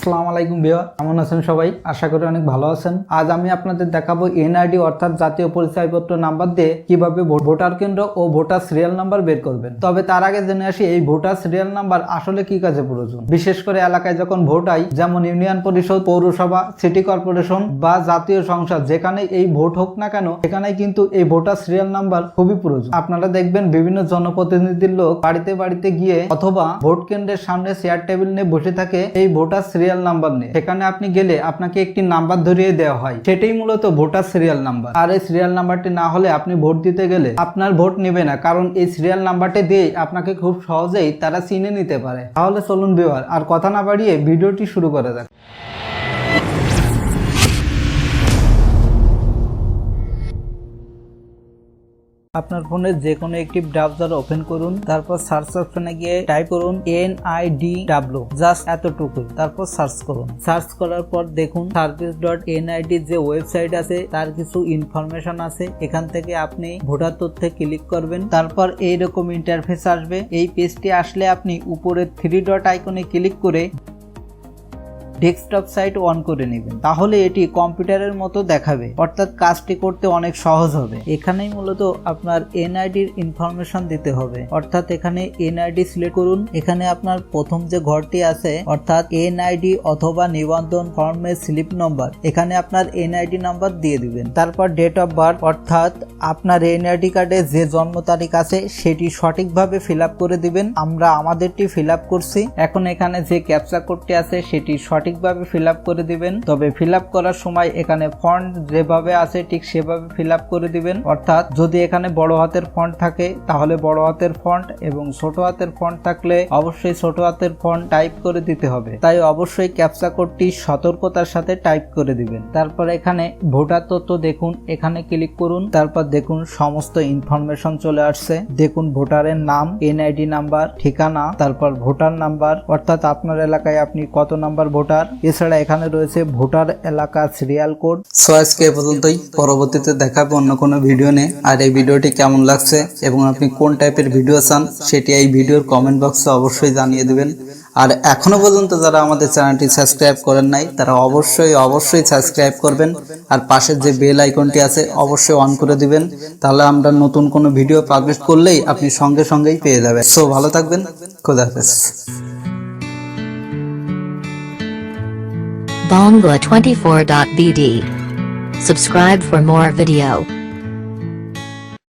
আসসালামু আলাইকুম ভিউয়ার, কেমন আছেন সবাই? আশা করি অনেক ভালো আছেন। আজ আমি আপনাদের দেখাবো এনআইডি অর্থাৎ জাতীয় পরিচয়পত্র নাম্বার দিয়ে কিভাবে ভোটার কেন্দ্র ও ভোটার সিরিয়াল নাম্বার বের করবেন। তবে তার আগে জেনে আসি এই ভোটার সিরিয়াল নাম্বার আসলে কি কাজে প্রয়োজন। বিশেষ করে এলাকায় যখন ভোট হয়, যেমন ইউনিয়ন পরিষদ, পৌরসভা, সিটি কর্পোরেশন বা জাতীয় সংসদ, যেখানে এই ভোট হোক না কেন সেখানেই কিন্তু এই ভোটার সিরিয়াল নাম্বার খুবই প্রয়োজন। আপনারা দেখবেন বিভিন্ন জনপ্রতিনিধির লোক বাড়িতে বাড়িতে গিয়ে অথবা ভোট কেন্দ্রের সামনে চেয়ার টেবিল নিয়ে বসে থাকে এই ভোটার সিরিয়াল নাম্বার নিয়ে। সেখানে আপনি গেলে আপনাকে একটি নাম্বার ধরিয়ে দেওয়া হয়, সেটাই মূলত ভোটার সিরিয়াল নাম্বার। আর এই সিরিয়াল নাম্বারটি না হলে আপনি ভোট দিতে গেলে আপনার ভোট নেবে না, কারণ এই সিরিয়াল নাম্বারটি দিয়ে আপনাকে খুব সহজেই তারা চিনে নিতে পারে। তাহলে চলুন ভিউয়ার, আর কথা না বাড়িয়ে ভিডিওটি শুরু করা যাক। আপনার ফোনে যে কোনো একটি ব্রাউজার ওপেন করুন, তারপর সার্চ অপশনে গিয়ে টাইপ করুন NIDW, জাস্ট এতটুকুই। তারপর সার্চ করুন। সার্চ করার পর দেখুন service.nid যে ওয়েবসাইট আছে তার কিছু ইনফরমেশন আছে। এখান থেকে আপনি ভোটার তথ্যে ক্লিক করবেন। তারপর এইরকম ইন্টারফেস আসবে। এই পেজটি আসলে আপনি উপরে 3 ডট আইকনে ক্লিক করে ডেস্কটপ সাইট অন করে নেবেন, তাহলে এটি কম্পিউটারের মতো দেখাবে, অর্থাৎ কাজটি করতে অনেক সহজ হবে। এখানেই মূলত আপনার এনআইডির ইনফরমেশন দিতে হবে, অর্থাৎ এখানে এনআইডি সিলেক্ট করুন। এখানে আপনার প্রথম যে ঘরটি আছে অর্থাৎ এনআইডি অথবা নিবন্ধন ফর্মের স্লিপ নম্বর, এখানে আপনার এনআইডি নাম্বার দিয়ে দিবেন। তারপর ডেট অফ বার্থ, অর্থাৎ আপনার এনআইডি কার্ডে যে জন্ম তারিখ আছে সেটি সঠিকভাবে ফিল আপ করে দিবেন। আমরা আমাদেরটি ফিল আপ করছি। এখন এখানে যে ক্যাপচা কোডটি আছে সেটি সঠিকভাবে ফিল আপ করে দিবেন। তবে ফিল আপ করার সময় এখানে ফন্ট যেভাবে আছে ঠিক সেভাবে ফিল আপ করে দিবেন। অর্থাৎ যদি এখানে বড় হাতের ফন্ট থাকে তাহলে বড় হাতের ফন্ট, এবং ছোট হাতের ফন্ট থাকলে অবশ্যই ছোট হাতের ফন্ট টাইপ করে দিতে হবে। তাই অবশ্যই ক্যাপচা কোডটি সতর্কতার সাথে টাইপ করে দিবেন। তারপর এখানে ভোটার তথ্য দেখুন, এখানে ক্লিক করুন। তারপর দেখুন সমস্ত ইনফরমেশন চলে আসছে। দেখুন ভোটারের নাম, এনআইডি নাম্বার, ঠিকানা, তারপর ভোটার নাম্বার, অর্থাৎ আপনার এলাকায় আপনি কত নাম্বার ভোটার। এছাড়া এখানে রয়েছে ভোটার এলাকা সিরিয়াল কোড। সো আজকে এ পর্যন্তই, পরবর্তীতে দেখাবো অন্য কোনো ভিডিও নিয়ে। আর এই ভিডিওটি কেমন লাগছে এবং আপনি কোন টাইপের ভিডিও চান সেটি এই ভিডিওর কমেন্ট বক্সে অবশ্যই জানিয়ে দিবেন। আর এখনো পর্যন্ত যারা আমাদের চ্যানেলটি সাবস্ক্রাইব করেন নাই তারা অবশ্যই সাবস্ক্রাইব করবেন। আর পাশের যে বেল আইকনটি আছে অবশ্যই অন করে দিবেন, তাহলে আমরা নতুন কোনো ভিডিও পাবলিশ করলেই আপনি সঙ্গে সঙ্গেই পেয়ে যাবেন। সো ভালো থাকবেন, খোদা হাফেজ। Bongla24.bd. Subscribe for more video.